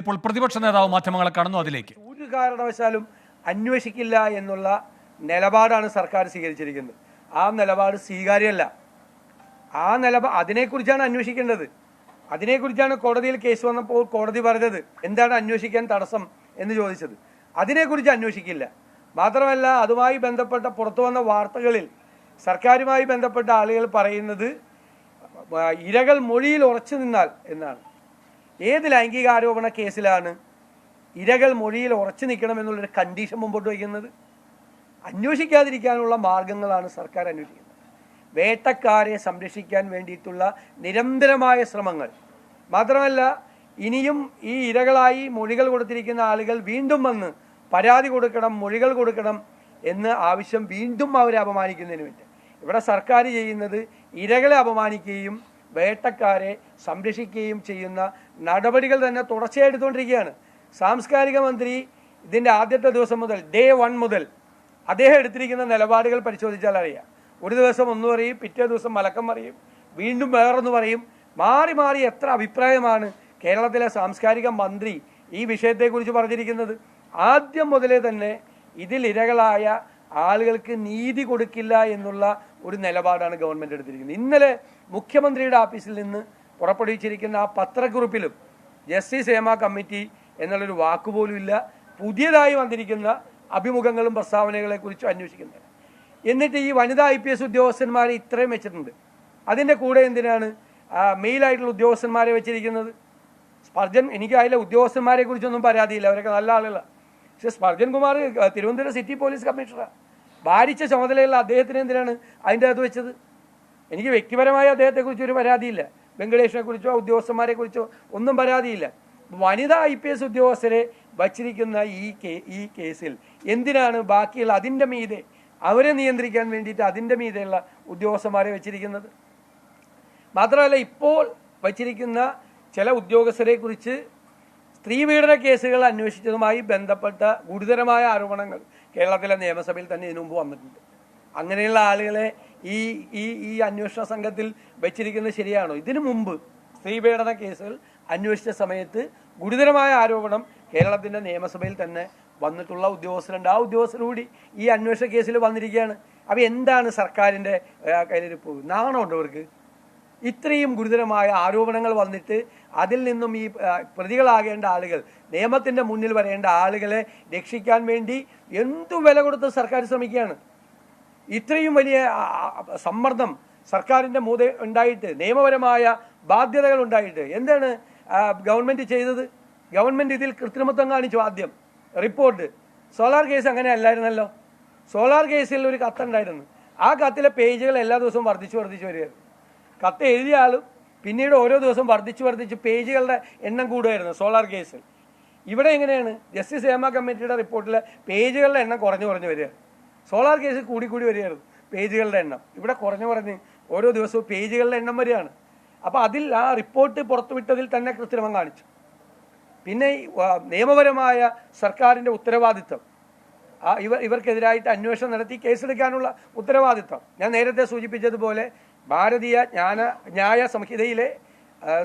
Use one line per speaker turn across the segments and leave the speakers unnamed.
ഇപ്പോൾ പ്രതിപക്ഷ നേതാവ് മാധ്യമങ്ങളെ കാണുന്നു. അതിലേക്ക്
ഒരു കാരണവശാലും അന്വേഷിക്കില്ല എന്നുള്ള നിലപാടാണ് സർക്കാർ സ്വീകരിച്ചിരിക്കുന്നത്. ആ നിലപാട് സ്വീകാര്യമല്ല. അതിനെക്കുറിച്ചാണ് അന്വേഷിക്കേണ്ടത്. അതിനെക്കുറിച്ചാണ് കോടതിയിൽ കേസ് വന്നപ്പോൾ കോടതി പറഞ്ഞത് എന്താണ് അന്വേഷിക്കാൻ തടസ്സം എന്ന് ചോദിച്ചത്. അതിനെക്കുറിച്ച് അന്വേഷിക്കില്ല. മാത്രമല്ല, അതുമായി ബന്ധപ്പെട്ട പുറത്തു വന്ന വാർത്തകളിൽ സർക്കാരുമായി ബന്ധപ്പെട്ട ആളുകൾ പറയുന്നത് ഇരകൾ മൊഴിയിൽ ഉറച്ചു നിന്നാൽ എന്നാണ്. ഏത് ലൈംഗികാരോപണ കേസിലാണ് ഇരകൾ മൊഴിയിൽ ഉറച്ചു നിൽക്കണമെന്നുള്ളൊരു കണ്ടീഷൻ മുമ്പോട്ട് വയ്ക്കുന്നത്? അന്വേഷിക്കാതിരിക്കാനുള്ള മാർഗങ്ങളാണ് സർക്കാർ അന്വേഷിക്കുന്നത്. വേട്ടക്കാരെ സംരക്ഷിക്കാൻ വേണ്ടിയിട്ടുള്ള നിരന്തരമായ ശ്രമങ്ങൾ. മാത്രമല്ല, ഇനിയും ഈ ഇരകളായി മൊഴികൾ കൊടുത്തിരിക്കുന്ന ആളുകൾ വീണ്ടും വന്ന് പരാതി കൊടുക്കണം, മൊഴികൾ കൊടുക്കണം എന്ന് ആവശ്യം വീണ്ടും അവരെ അപമാനിക്കുന്നതിന് വേണ്ടി ഇവിടെ സർക്കാർ ചെയ്യുന്നത് ഇരകളെ അപമാനിക്കുകയും വേട്ടക്കാരെ സംരക്ഷിക്കുകയും ചെയ്യുന്ന നടപടികൾ തന്നെ തുടർച്ചയായി എടുത്തുകൊണ്ടിരിക്കുകയാണ്. സാംസ്കാരിക മന്ത്രി ഇതിൻ്റെ ആദ്യത്തെ ദിവസം മുതൽ ഡേ 1 മുതൽ അദ്ദേഹം എടുത്തിരിക്കുന്ന നിലപാടുകൾ പരിശോധിച്ചാൽ അറിയാം. ഒരു ദിവസം ഒന്ന് പറയും, പിറ്റേ ദിവസം മലക്കം പറയും, വീണ്ടും വേറൊന്ന് പറയും. മാറി മാറി എത്ര അഭിപ്രായമാണ് കേരളത്തിലെ സാംസ്കാരിക മന്ത്രി ഈ വിഷയത്തെക്കുറിച്ച് പറഞ്ഞിരിക്കുന്നത്. ആദ്യം മുതലേ തന്നെ ഇതിൽ ഇരകളായ ആളുകൾക്ക് നീതി കൊടുക്കില്ല എന്നുള്ള ഒരു നിലപാടാണ് ഗവൺമെൻറ് എടുത്തിരിക്കുന്നത്. ഇന്നലെ മുഖ്യമന്ത്രിയുടെ ഓഫീസിൽ നിന്ന് പുറപ്പെടുവിച്ചിരിക്കുന്ന ആ പത്രക്കുറിപ്പിലും ജസ്റ്റിസ് ഹേമ കമ്മിറ്റി എന്നുള്ളൊരു വാക്കുപോലും ഇല്ല. പുതിയതായി വന്നിരിക്കുന്ന അഭിമുഖങ്ങളും പ്രസ്താവനകളെക്കുറിച്ചും അന്വേഷിക്കുന്നത്. എന്നിട്ട് ഈ വനിതാ IPS ഉദ്യോഗസ്ഥന്മാരെ ഇത്രയും വെച്ചിട്ടുണ്ട്. അതിൻ്റെ കൂടെ എന്തിനാണ് മെയിലായിട്ടുള്ള ഉദ്യോഗസ്ഥന്മാരെ വെച്ചിരിക്കുന്നത്? സ്പർജൻ, എനിക്ക് അതിലെ ഉദ്യോഗസ്ഥന്മാരെ കുറിച്ചൊന്നും പരാതിയില്ല, അവരൊക്കെ നല്ല ആളുകളാണ്. പക്ഷെ സ്പർജൻ കുമാർ തിരുവനന്തപുരം സിറ്റി പോലീസ് കമ്മീഷണറാണ്. ഭാരിച്ച ചുമതലയുള്ള അദ്ദേഹത്തിന് എന്തിനാണ് അതിൻ്റെ അകത്ത് വെച്ചത്? എനിക്ക് വ്യക്തിപരമായ അദ്ദേഹത്തെക്കുറിച്ച് ഒരു പരാതിയില്ല. വെങ്കടേഷിനെ കുറിച്ചോ ഉദ്യോഗസ്ഥന്മാരെ കുറിച്ചോ ഒന്നും പരാതിയില്ല. വനിതാ IPS ഉദ്യോഗസ്ഥരെ വച്ചിരിക്കുന്ന ഈ കേസിൽ എന്തിനാണ് ബാക്കിയുള്ള അതിൻ്റെ മീതെ അവരെ നിയന്ത്രിക്കാൻ വേണ്ടിയിട്ട് അതിൻ്റെ മീതെയുള്ള ഉദ്യോഗസ്ഥന്മാരെ വെച്ചിരിക്കുന്നത്? മാത്രമല്ല, ഇപ്പോൾ വച്ചിരിക്കുന്ന ചില ഉദ്യോഗസ്ഥരെ കുറിച്ച് സ്ത്രീപീഡന കേസുകൾ അന്വേഷിച്ചതുമായി ബന്ധപ്പെട്ട ഗുരുതരമായ ആരോപണങ്ങൾ കേരളത്തിലെ നിയമസഭയിൽ തന്നെ ഇതിനു മുമ്പ് വന്നിട്ടുണ്ട്. അങ്ങനെയുള്ള ആളുകളെ ഈ അന്വേഷണ സംഘത്തിൽ വെച്ചിരിക്കുന്നത് ശരിയാണോ? ഇതിനു മുമ്പ് സ്ത്രീപീഡന കേസുകൾ അന്വേഷിച്ച സമയത്ത് ഗുരുതരമായ ആരോപണം കേരളത്തിൻ്റെ നിയമസഭയിൽ തന്നെ വന്നിട്ടുള്ള ഉദ്യോഗസ്ഥരുണ്ട്. ആ ഉദ്യോഗസ്ഥർ കൂടി ഈ അന്വേഷണ കേസിൽ വന്നിരിക്കുകയാണ്. അപ്പോൾ എന്താണ് സർക്കാരിൻ്റെ കയ്യിലിരിപ്പ്? നാണമുണ്ടോ അവർക്ക്? ഇത്രയും ഗുരുതരമായ ആരോപണങ്ങൾ വന്നിട്ട് അതിൽ നിന്നും ഈ പ്രതികളാകേണ്ട ആളുകൾ, നിയമത്തിൻ്റെ മുന്നിൽ വരേണ്ട ആളുകളെ രക്ഷിക്കാൻ വേണ്ടി എന്തു വില കൊടുത്ത് സർക്കാർ ശ്രമിക്കുകയാണ്. ഇത്രയും വലിയ സമ്മർദ്ദം സർക്കാരിൻ്റെ മൂതെ ഉണ്ടായിട്ട്, നിയമപരമായ ബാധ്യതകൾ ഉണ്ടായിട്ട് എന്താണ് ഗവൺമെൻറ് ചെയ്തത്? ഗവൺമെൻറ് ഇതിൽ കൃത്രിമത്വം കാണിച്ചു. ആദ്യം റിപ്പോർട്ട്, സോളാർ കേസ് അങ്ങനെ അല്ലായിരുന്നല്ലോ. സോളാർ കേസിൽ ഒരു കത്തുണ്ടായിരുന്നു. ആ കത്തിലെ പേജുകൾ എല്ലാ ദിവസവും വർദ്ധിച്ചു വരികയായിരുന്നു. കത്ത് എഴുതിയ ആളും പിന്നീട് ഓരോ ദിവസം വർദ്ധിച്ച് പേജുകളുടെ എണ്ണം കൂടുമായിരുന്നു സോളാർ കേസിൽ. ഇവിടെ എങ്ങനെയാണ്? ജസ്റ്റിസ് ഹേമ കമ്മിറ്റിയുടെ റിപ്പോർട്ടിലെ പേജുകളുടെ എണ്ണം കുറഞ്ഞു വരികയാണ്. സോളാർ കേസിൽ കൂടി വരികയായിരുന്നു പേജുകളുടെ എണ്ണം. ഇവിടെ കുറഞ്ഞ് ഓരോ ദിവസവും പേജുകളുടെ എണ്ണം വരികയാണ്. അപ്പോൾ അതിൽ ആ റിപ്പോർട്ട് പുറത്തുവിട്ടതിൽ തന്നെ കൃത്രിമം കാണിച്ചു. പിന്നെ നിയമപരമായ സർക്കാരിൻ്റെ ഉത്തരവാദിത്വം, ഇവർക്കെതിരായിട്ട് അന്വേഷണം നടത്തി കേസെടുക്കാനുള്ള ഉത്തരവാദിത്വം. ഞാൻ നേരത്തെ സൂചിപ്പിച്ചതുപോലെ ഭാരതീയ ന്യായ സംഹിതയിലെ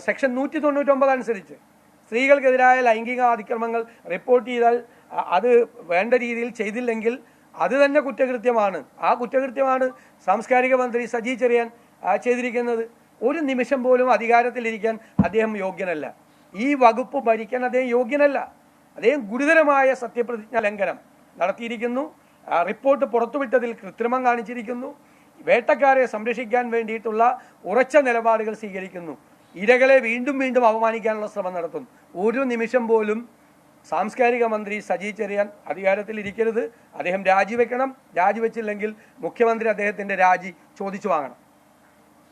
സെക്ഷൻ 199 അനുസരിച്ച് സ്ത്രീകൾക്കെതിരായ ലൈംഗിക അതിക്രമങ്ങൾ റിപ്പോർട്ട് ചെയ്താൽ അത് വേണ്ട രീതിയിൽ ചെയ്തില്ലെങ്കിൽ അത് തന്നെ കുറ്റകൃത്യമാണ്. ആ കുറ്റകൃത്യമാണ് സാംസ്കാരിക മന്ത്രി സജി ചെറിയാൻ ചെയ്തിരിക്കുന്നത്. ഒരു നിമിഷം പോലും അധികാരത്തിലിരിക്കാൻ അദ്ദേഹം യോഗ്യനല്ല. ഈ വകുപ്പ് ഭരിക്കാൻ അദ്ദേഹം യോഗ്യനല്ല. അദ്ദേഹം ഗുരുതരമായ സത്യപ്രതിജ്ഞ ലംഘനം നടത്തിയിരിക്കുന്നു. റിപ്പോർട്ട് പുറത്തുവിട്ടതിൽ കൃത്രിമം കാണിച്ചിരിക്കുന്നു. വേട്ടക്കാരെ സംരക്ഷിക്കാൻ വേണ്ടിയിട്ടുള്ള ഉറച്ച നിലപാടുകൾ സ്വീകരിക്കുന്നു. ഇരകളെ വീണ്ടും അപമാനിക്കാനുള്ള ശ്രമം നടത്തുന്നു. ഒരു നിമിഷം പോലും സാംസ്കാരിക മന്ത്രി സജി ചെറിയാൻ അധികാരത്തിലിരിക്കരുത്. അദ്ദേഹം രാജിവെക്കണം. രാജിവെച്ചില്ലെങ്കിൽ മുഖ്യമന്ത്രി അദ്ദേഹത്തിൻ്റെ രാജി ചോദിച്ചു വാങ്ങണം.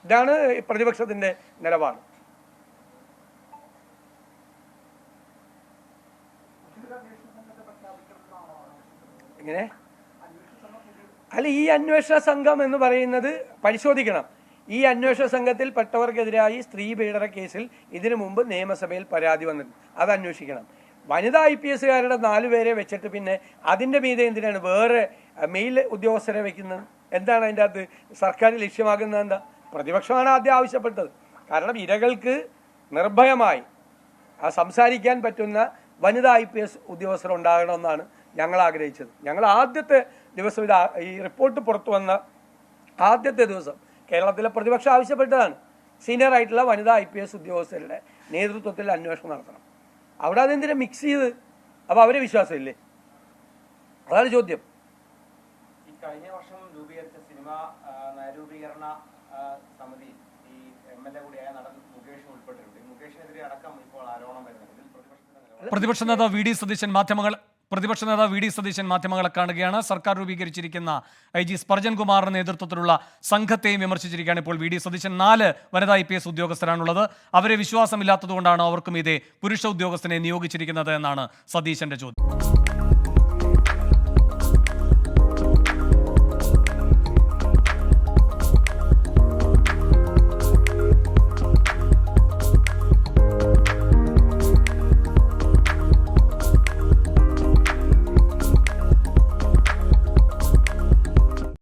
ഇതാണ് പ്രതിപക്ഷത്തിൻ്റെ നിലപാട്. എങ്ങനെ? അല്ല, ഈ അന്വേഷണ സംഘം എന്ന് പറയുന്നത് പരിശോധിക്കണം. ഈ അന്വേഷണ സംഘത്തിൽ പെട്ടവർക്കെതിരായി സ്ത്രീ പീഡന കേസിൽ ഇതിനു മുമ്പ് നിയമസഭയിൽ പരാതി വന്നിട്ടുണ്ട്. അത് അന്വേഷിക്കണം. വനിതാ IPSകാരുടെ 4 പേരെ വെച്ചിട്ട് പിന്നെ അതിൻ്റെ മീതെ എന്തിനാണ് വേറെ മെയിൽ ഉദ്യോഗസ്ഥരെ വെക്കുന്നത്? എന്താണ് അതിൻ്റെ അകത്ത് സർക്കാർ ലക്ഷ്യമാക്കുന്നത്? എന്താ? പ്രതിപക്ഷമാണ് ആദ്യം ആവശ്യപ്പെട്ടത്. കാരണം ഇരകൾക്ക് നിർഭയമായി ആ സംസാരിക്കാൻ പറ്റുന്ന വനിതാ IPS ഉദ്യോഗസ്ഥർ ഉണ്ടാകണമെന്നാണ് ഞങ്ങൾ ആഗ്രഹിച്ചത്. ഞങ്ങൾ ആദ്യത്തെ ദിവസം ഈ റിപ്പോർട്ട് പുറത്തു വന്ന ആദ്യത്തെ ദിവസം കേരളത്തിലെ പ്രതിപക്ഷം ആവശ്യപ്പെട്ടതാണ് സീനിയർ ആയിട്ടുള്ള വനിതാ IPS ഉദ്യോഗസ്ഥരുടെ നേതൃത്വത്തിൽ അന്വേഷണം നടത്തണം. അവിടെ അതെന്തിനാ മിക്സ് ചെയ്ത്? അപ്പോൾ അവരെ വിശ്വാസമില്ലേ? അതാണ് ചോദ്യം.
ഈ കഴിഞ്ഞ വർഷം രൂപീകരിച്ച സിനിമാ നയരൂപീകരണ സമിതി ഈ MLA കൂടിയായ നടൻ മുകേഷ് ഉൾപ്പെട്ടിട്ടുണ്ട്. മുകേഷിനെതിരെ അടക്കം ഇപ്പോൾ ആരോപണം വരുന്നുണ്ട്.
പ്രതിപക്ഷ നേതാവ് വി ഡി സതീശൻ മാധ്യമങ്ങളെ കാണുകയാണ്. സർക്കാർ രൂപീകരിച്ചിരിക്കുന്ന IG സ്പർജൻ കുമാറിന്റെ നേതൃത്വത്തിലുള്ള സംഘത്തെയും വിമർശിച്ചിരിക്കുകയാണ്. ഇപ്പോൾ വി ഡി സതീശൻ 4 വനിതാ IPS ഉദ്യോഗസ്ഥരാണുള്ളത്. അവരെ വിശ്വാസമില്ലാത്തതുകൊണ്ടാണ് അവർക്കും ഇതേ പുരുഷ ഉദ്യോഗസ്ഥനെ നിയോഗിച്ചിരിക്കുന്നത് എന്നാണ് സതീശന്റെ ചോദ്യം.